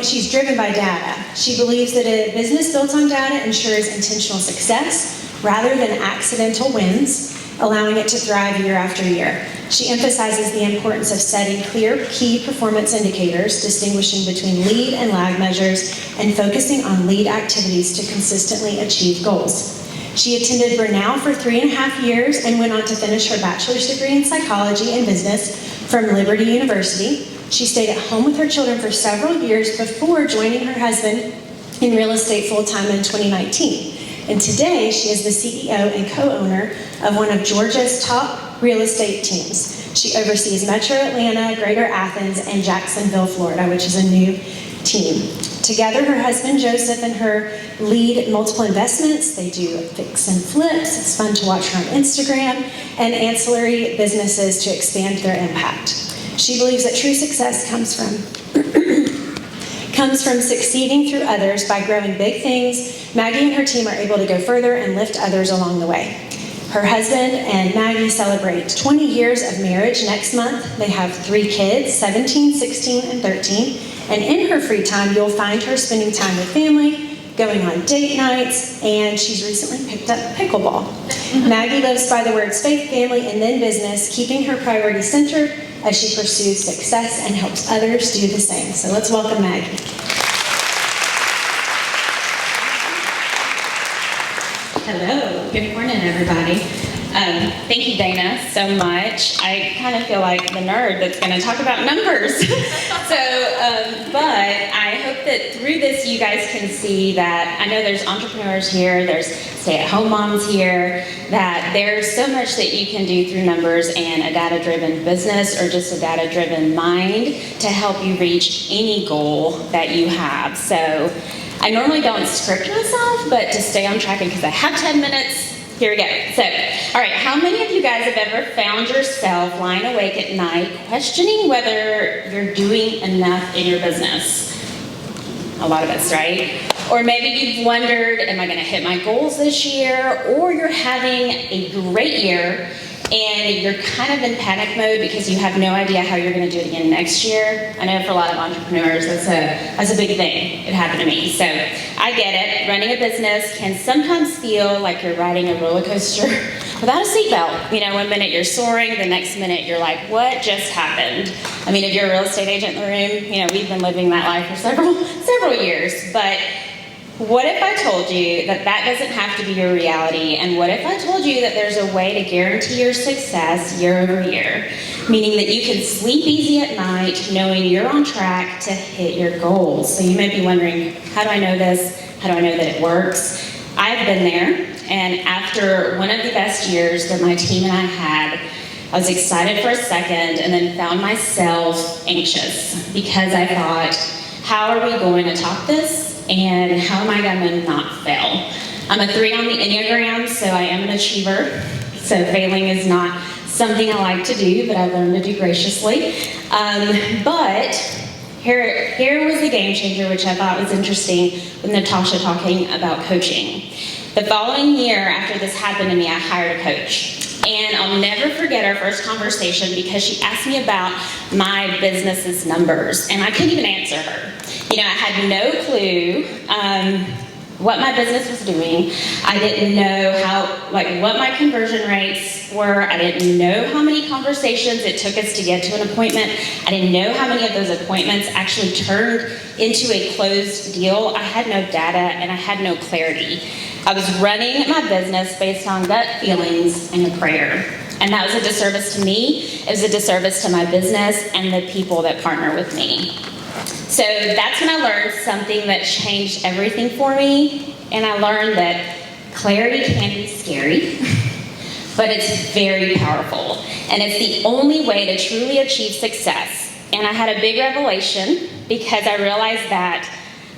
she's driven by data. She believes that a business built on data ensures intentional success rather than accidental wins, allowing it to thrive year after year. She emphasizes the importance of setting clear key performance indicators, distinguishing between lead and lag measures, and focusing on lead activities to consistently achieve goals. She attended Brenau for 3.5 years and went on to finish her bachelor's degree in psychology and business from Liberty University. She stayed at home with her children for several years before joining her husband in real estate full-time in 2019. And today, she is the CEO and co-owner of one of Georgia's top real estate teams. She oversees Metro Atlanta, Greater Athens, and Jacksonville, Florida, which is a new team. Together, her husband Joseph and her lead multiple investments. They do fix and flips. It's fun to watch her on Instagram, and ancillary businesses to expand their impact. She believes that true success comes from succeeding through others by growing big things. Maggie and her team are able to go further and lift others along the way. Her husband and Maggie celebrate 20 years of marriage next month. They have 3 kids, 17, 16, and 13. And in her free time, you'll find her spending time with family, going on date nights, and she's recently picked up pickleball. Maggie lives by the words faith, family, and then business, keeping her priorities centered as she pursues success and helps others do the same. So let's welcome Maggie. Hello, good morning everybody. Thank you, Dana, so much. I kind of feel like the nerd that's going to talk about numbers. But I hope that through this you guys can see that I know there's entrepreneurs here, there's stay-at-home moms here, that there's so much that you can do through numbers and a data-driven business or just a data-driven mind to help you reach any goal that you have. So I normally don't script myself, but to stay on track, because I have 10 minutes, here we go. So, all right, how many of you guys have ever found yourself lying awake at night questioning whether you're doing enough in your business? A lot of us, right? Or maybe you've wondered, am I going to hit my goals this year? Or you're having a great year and you're kind of in panic mode because you have no idea how you're going to do it again next year. I know for a lot of entrepreneurs, that's a big thing. It happened to me. So I get it. Running a business can sometimes feel like you're riding a roller coaster without a seatbelt. You know, one minute you're soaring, the next minute you're like, what just happened? I mean, if you're a real estate agent in the room, you know, we've been living that life for several years. But what if I told you that that doesn't have to be your reality? And what if I told you that there's a way to guarantee your success year over year? Meaning that you can sleep easy at night knowing you're on track to hit your goals. So you may be wondering, how do I know this? How do I know that it works? I've been there, and after one of the best years that my team and I had, I was excited for a second and then found myself anxious because I thought, how are we going to top this? And how am I going to not fail? I'm a 3 on the Enneagram, so I am an achiever. So failing is not something I like to do, but I've learned to do graciously. But here was the game changer, which I thought was interesting with Natasha talking about coaching. The following year after this happened to me, I hired a coach. And I'll never forget our first conversation because she asked me about my business's numbers, and I couldn't even answer her. You know, I had no clue what my business was doing. I didn't know what my conversion rates were. I didn't know how many conversations it took us to get to an appointment. I didn't know how many of those appointments actually turned into a closed deal. I had no data and I had no clarity. I was running my business based on gut feelings and a prayer. And that was a disservice to me. It was a disservice to my business and the people that partner with me. So that's when I learned something that changed everything for me. And I learned that clarity can be scary, but it's very powerful. And it's the only way to truly achieve success. And I had a big revelation because I realized that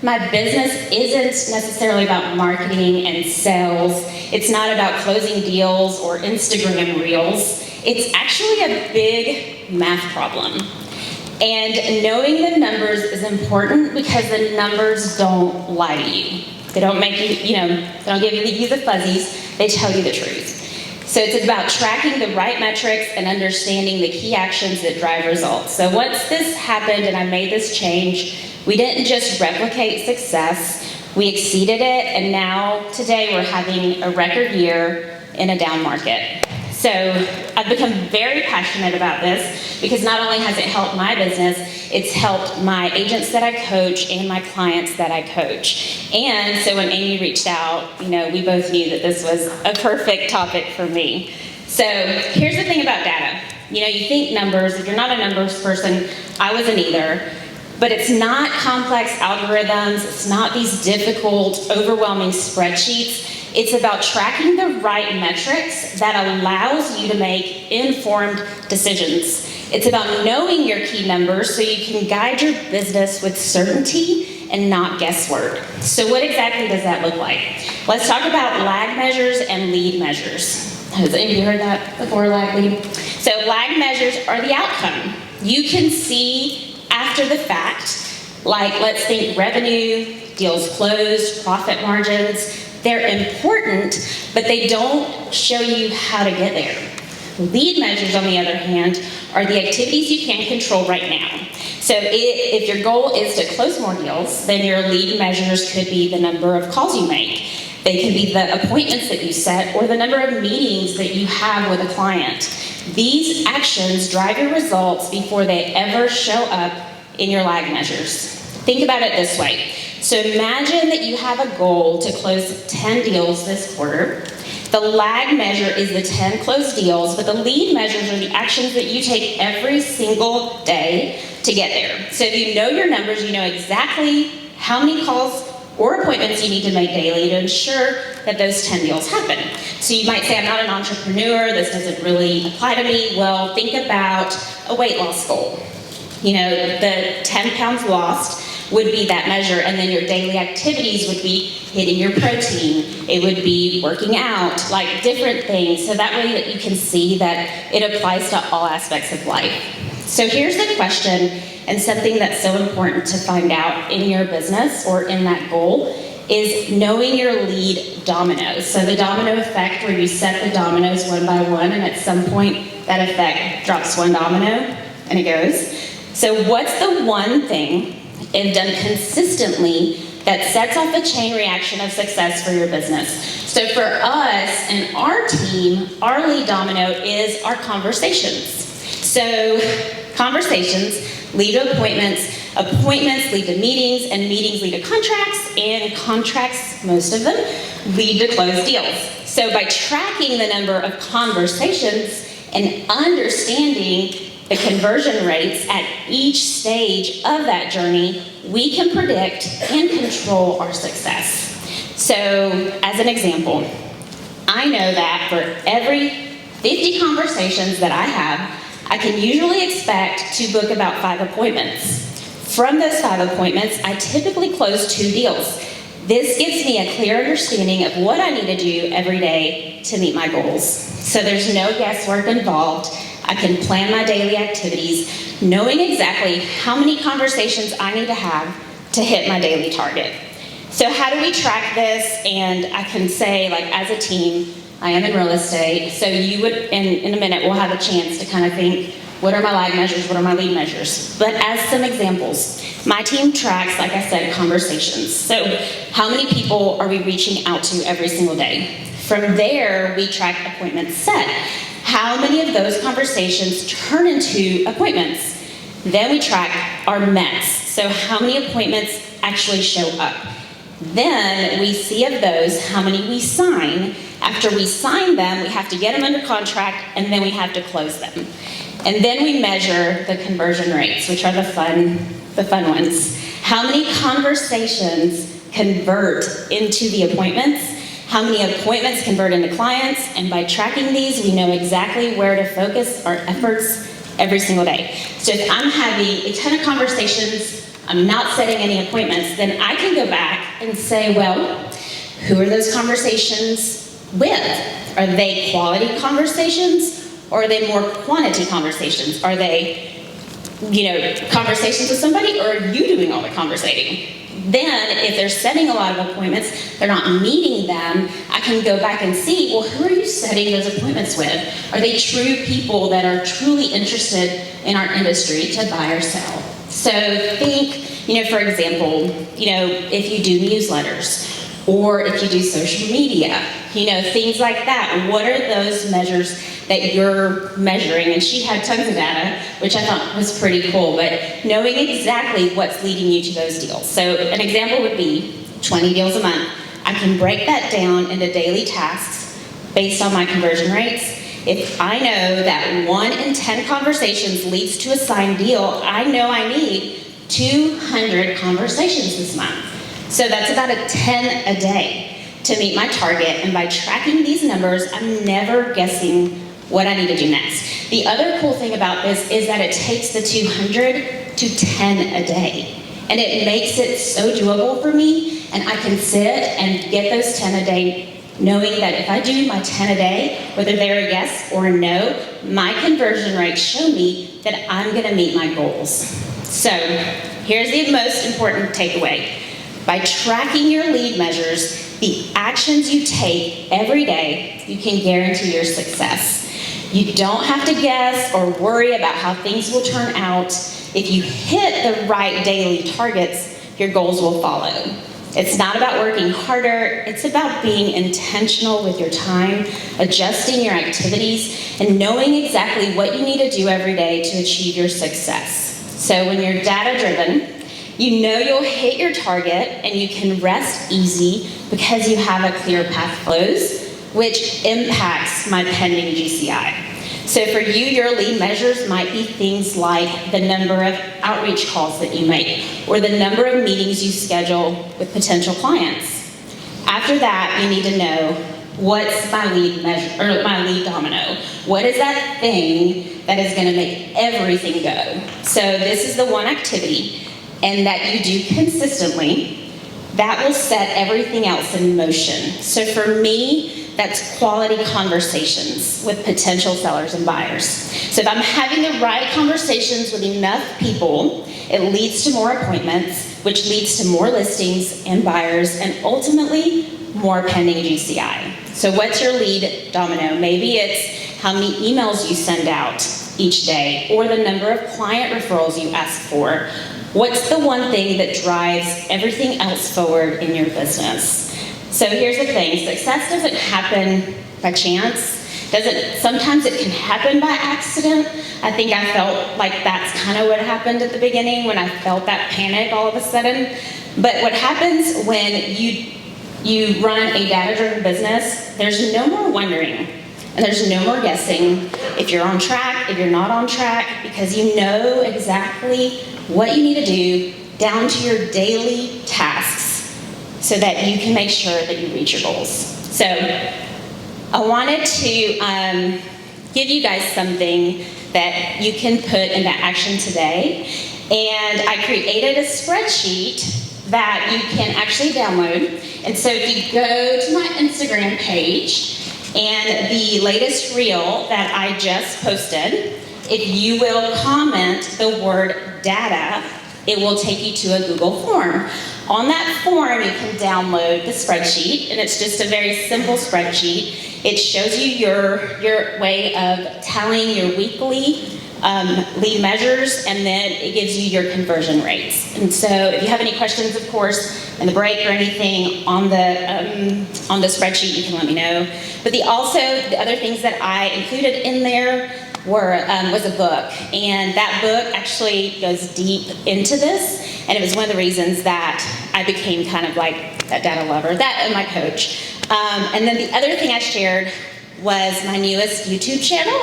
my business isn't necessarily about marketing and sales. It's not about closing deals or Instagram reels. It's actually a big math problem. And knowing the numbers is important because the numbers don't lie to you. They don't make you, they don't give you the fuzzies. They tell you the truth. So it's about tracking the right metrics and understanding the key actions that drive results. So once this happened and I made this change, we didn't just replicate success, we exceeded it, and now today we're having a record year in a down market. So I've become very passionate about this because not only has it helped my business, it's helped my agents that I coach and my clients that I coach. And so when Amy reached out, we both knew that this was a perfect topic for me. So here's the thing about data. You think numbers. If you're not a numbers person, I wasn't either. But it's not complex algorithms. It's not these difficult, overwhelming spreadsheets. It's about tracking the right metrics that allows you to make informed decisions. It's about knowing your key numbers so you can guide your business with certainty and not guesswork. So what exactly does that look like? Let's talk about lag measures and lead measures. Has any of you heard that before, lag, lead? So lag measures are the outcome. You can see after the fact, like let's think revenue, deals closed, profit margins. They're important, but they don't show you how to get there. Lead measures, on the other hand, are the activities you can control right now. So if your goal is to close more deals, then your lead measures could be the number of calls you make. They can be the appointments that you set or the number of meetings that you have with a client. These actions drive your results before they ever show up in your lag measures. Think about it this way. So imagine that you have a goal to close 10 deals this quarter. The lag measure is the 10 closed deals, but the lead measures are the actions that you take every single day to get there. So if you know your numbers, you know exactly how many calls or appointments you need to make daily to ensure that those 10 deals happen. So you might say, I'm not an entrepreneur, this doesn't really apply to me. Well, think about a weight loss goal. The 10 pounds lost would be that measure, and then your daily activities would be hitting your protein. It would be working out, like different things, so that way that you can see that it applies to all aspects of life. So here's the question, and something that's so important to find out in your business or in that goal is knowing your lead dominoes. So the domino effect, where you set the dominoes one by one, and at some point that effect drops one domino and it goes. So what's the one thing, if done consistently, that sets off a chain reaction of success for your business? So for us and our team, our lead domino is our conversations. So conversations lead to appointments, appointments lead to meetings, and meetings lead to contracts, and contracts, most of them, lead to closed deals. So by tracking the number of conversations and understanding the conversion rates at each stage of that journey, we can predict and control our success. So, as an example, I know that for every 50 conversations that I have, I can usually expect to book about 5 appointments. From those 5 appointments, I typically close 2 deals. This gives me a clear understanding of what I need to do every day to meet my goals. So there's no guesswork involved. I can plan my daily activities, knowing exactly how many conversations I need to have to hit my daily target. So how do we track this? And I can say, like, as a team, I am in real estate, so you would, in a minute, we'll have a chance to kind of think, what are my lag measures, what are my lead measures? But as some examples, my team tracks, like I said, conversations. So how many people are we reaching out to every single day? From there, we track appointments set. How many of those conversations turn into appointments? Then we track our METs. So how many appointments actually show up? Then we see of those how many we sign. After we sign them, we have to get them under contract, and then we have to close them. And then we measure the conversion rates, which are the fun ones. How many conversations convert into the appointments? How many appointments convert into clients? And by tracking these, we know exactly where to focus our efforts every single day. So if I'm having a ton of conversations, I'm not setting any appointments, then I can go back and say, well, who are those conversations with? Are they quality conversations, or are they more quantity conversations? Are they, conversations with somebody, or are you doing all the conversating? Then, if they're setting a lot of appointments, they're not meeting them, I can go back and see, well, who are you setting those appointments with? Are they true people that are truly interested in our industry to buy or sell? So think, for example, if you do newsletters, or if you do social media, things like that. What are those measures that you're measuring? And she had tons of data, which I thought was pretty cool, but knowing exactly what's leading you to those deals. So an example would be 20 deals a month. I can break that down into daily tasks based on my conversion rates. If I know that 1 in 10 conversations leads to a signed deal, I know I need 200 conversations this month. So that's about a 10 a day to meet my target. And by tracking these numbers, I'm never guessing what I need to do next. The other cool thing about this is that it takes the 200 to 10 a day. And it makes it so doable for me. And I can sit and get those 10 a day, knowing that if I do my 10 a day, whether they're a yes or a no, my conversion rates show me that I'm gonna meet my goals. So here's the most important takeaway. By tracking your lead measures, the actions you take every day, you can guarantee your success. You don't have to guess or worry about how things will turn out. If you hit the right daily targets, your goals will follow. It's not about working harder, it's about being intentional with your time, adjusting your activities, and knowing exactly what you need to do every day to achieve your success. So when you're data-driven, you know you'll hit your target and you can rest easy because you have a clear path flows, which impacts my pending GCI. So for you, your lead measures might be things like the number of outreach calls that you make or the number of meetings you schedule with potential clients. After that, you need to know what's my lead measure or my lead domino. What is that thing that is going to make everything go? So this is the one activity and that you do consistently, that will set everything else in motion. So for me, that's quality conversations with potential sellers and buyers. So if I'm having the right conversations with enough people, it leads to more appointments, which leads to more listings and buyers, and ultimately, more pending GCI. So what's your lead domino? Maybe it's how many emails you send out each day, or the number of client referrals you ask for. What's the one thing that drives everything else forward in your business? So here's the thing, success doesn't happen by chance. Sometimes it can happen by accident. I think I felt like that's kind of what happened at the beginning when I felt that panic all of a sudden. But what happens when you run a data-driven business, there's no more wondering. And there's no more guessing if you're on track, if you're not on track, because you know exactly what you need to do down to your daily tasks so that you can make sure that you reach your goals. So I wanted to give you guys something that you can put into action today. And I created a spreadsheet that you can actually download. And so if you go to my Instagram page, and the latest reel that I just posted, if you will comment the word data, it will take you to a Google form. On that form, you can download the spreadsheet, and it's just a very simple spreadsheet. It shows you your way of tallying your weekly lead measures, and then it gives you your conversion rates. And so if you have any questions, of course, in the break or anything on the spreadsheet, you can let me know. But the other things that I included in there was a book, and that book actually goes deep into this, and it was one of the reasons that I became kind of like that data lover, that and my coach. And then the other thing I shared was my newest YouTube channel,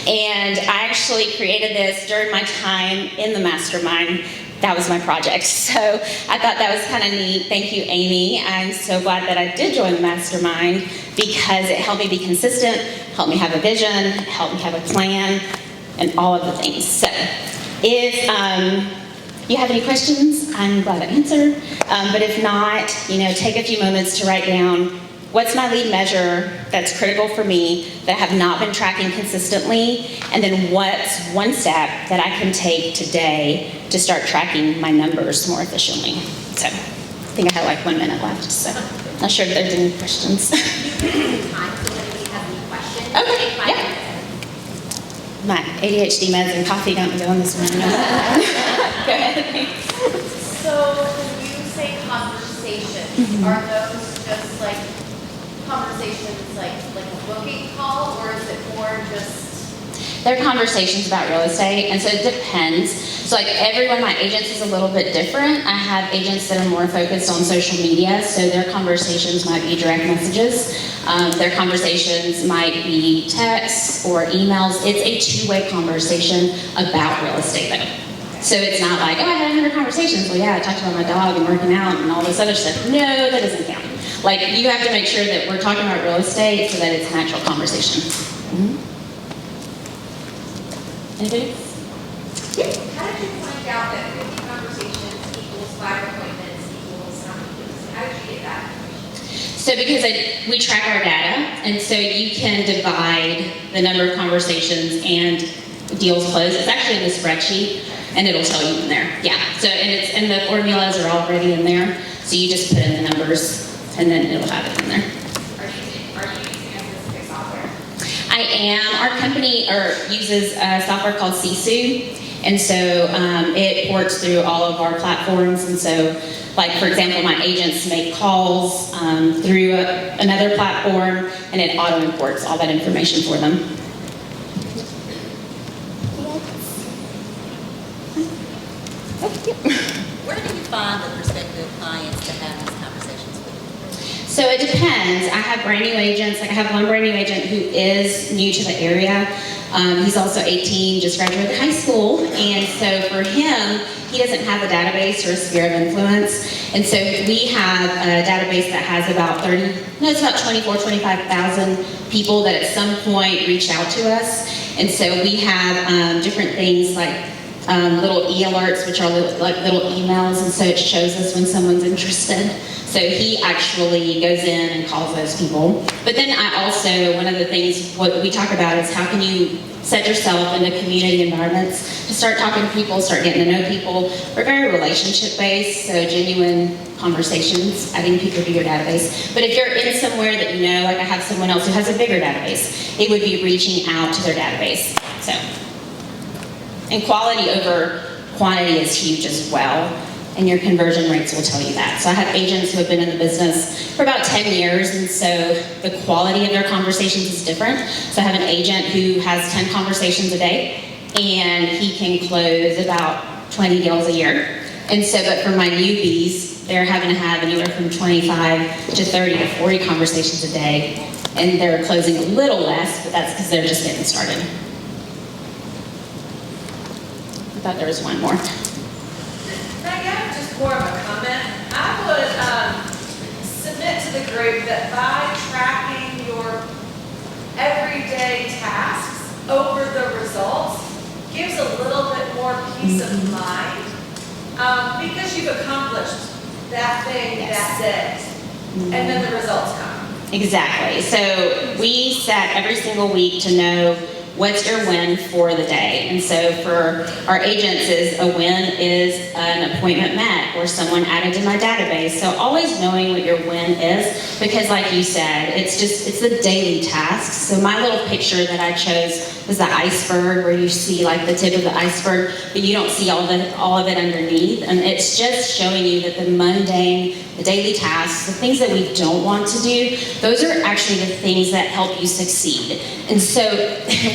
and I actually created this during my time in the mastermind. That was my project, so I thought that was kind of neat. Thank you, Amy. I'm so glad that I did join the mastermind because it helped me be consistent, helped me have a vision, helped me have a plan, and all of the things. So if you have any questions, I'm glad to answer. But if not, take a few moments to write down what's my lead measure that's critical for me that I have not been tracking consistently, and then what's one step that I can take today to start tracking my numbers more efficiently. So think I had like 1 minute left, so not sure if there's any questions. Time so that if you have any questions. Okay, take 5 yeah. minutes. My ADHD meds and coffee got me going this morning. Go ahead. So when you say conversations, are those just like conversations like a booking call, or is it more just? They're conversations about real estate, and so it depends. So like every one of my agents is a little bit different. I have agents that are more focused on social media, so their conversations might be direct messages. Their conversations might be texts or emails. It's a two-way conversation about real estate though. So it's not like, oh, I had 100 conversations. Well, yeah, I talked about my dog and working out and all this other stuff. No, that doesn't count. Like, you have to make sure that we're talking about real estate so that it's an actual conversation. Anything? How did you find out that 50 conversations equals 5 appointments equals how many deals? How did you get that information? So because we track our data, and so you can divide the number of conversations and deals closed. It's actually in the spreadsheet, and it'll tell you in there. Yeah. So and the formulas are already in there. So you just put in the numbers, and then it'll have it in there. Are you using a specific software? I am. Our company uses a software called Sisu, and so it ports through all of our platforms. And so, like for example, my agents make calls through another platform, and it auto imports all that information for them. Where do you find the prospective clients to have these conversations with? So it depends. I have brand new agents. Like I have one brand new agent who is new to the area. He's also 18, just graduated high school. And so for him, he doesn't have a database or a sphere of influence. And so we have a database that has about 25,000 people that at some point reached out to us. And so we have different things like little e-alerts, which are little emails, and so it shows us when someone's interested. So he actually goes in and calls those people. But then I also, one of the things what we talk about is how can you set yourself into community environments to start talking to people, start getting to know people. We're very relationship-based, so genuine conversations, adding people to your database. But if you're in somewhere that you know, like I have someone else who has a bigger database, it would be reaching out to their database. So. And quality over quantity is huge as well, and your conversion rates will tell you that. So I have agents who have been in the business for about 10 years, and so the quality of their conversations is different. So I have an agent who has 10 conversations a day, and he can close about 20 deals a year. And so, but for my newbies, they're having to have anywhere from 25 to 30 to 40 conversations a day, and they're closing a little less, but that's because they're just getting started. I thought there was one more. Maggie, I have just more of a comment. I would submit to the group that by tracking your everyday tasks over the results gives a little bit more peace of mind because you've accomplished that thing that day, and then the results come. Exactly. So we set every single week to know what's your win for the day. And so for our agents, a win is an appointment met or someone added to my database. So always knowing what your win is, because like you said, it's the daily tasks. So my little picture that I chose was the iceberg, where you see like the tip of the iceberg, but you don't see all of it underneath. And it's just showing you that the mundane, the daily tasks, the things that we don't want to do, those are actually the things that help you succeed. And so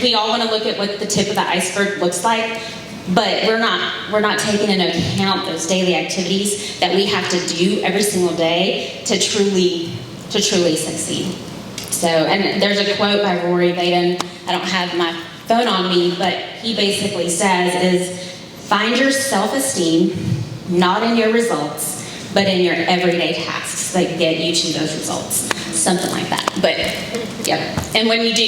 we all want to look at what the tip of the iceberg looks like, but we're not taking into account those daily activities that we have to do every single day to truly succeed. So, and there's a quote by Rory Vaden. I don't have my phone on me, but he basically says is, find your self-esteem not in your results, but in your everyday tasks that get you to those results. Something like that. But, yeah. And when you do,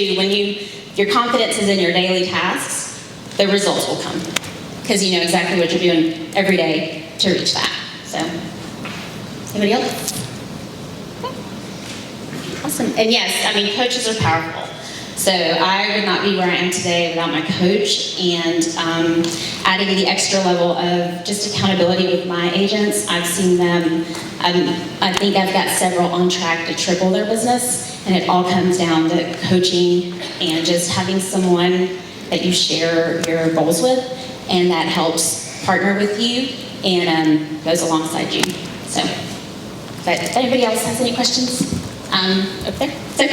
your confidence is in your daily tasks, the results will come. Because you know exactly what you're doing every day to reach that. So, anybody else? Awesome. And yes, I mean, coaches are powerful. So I would not be where I am today without my coach, and adding the extra level of just accountability with my agents. I've seen them, I think I've got several on track to triple their business, and it all comes down to coaching and just having someone that you share your goals with, and that helps partner with you and goes alongside you. So, but if anybody else has any questions, up there, sir.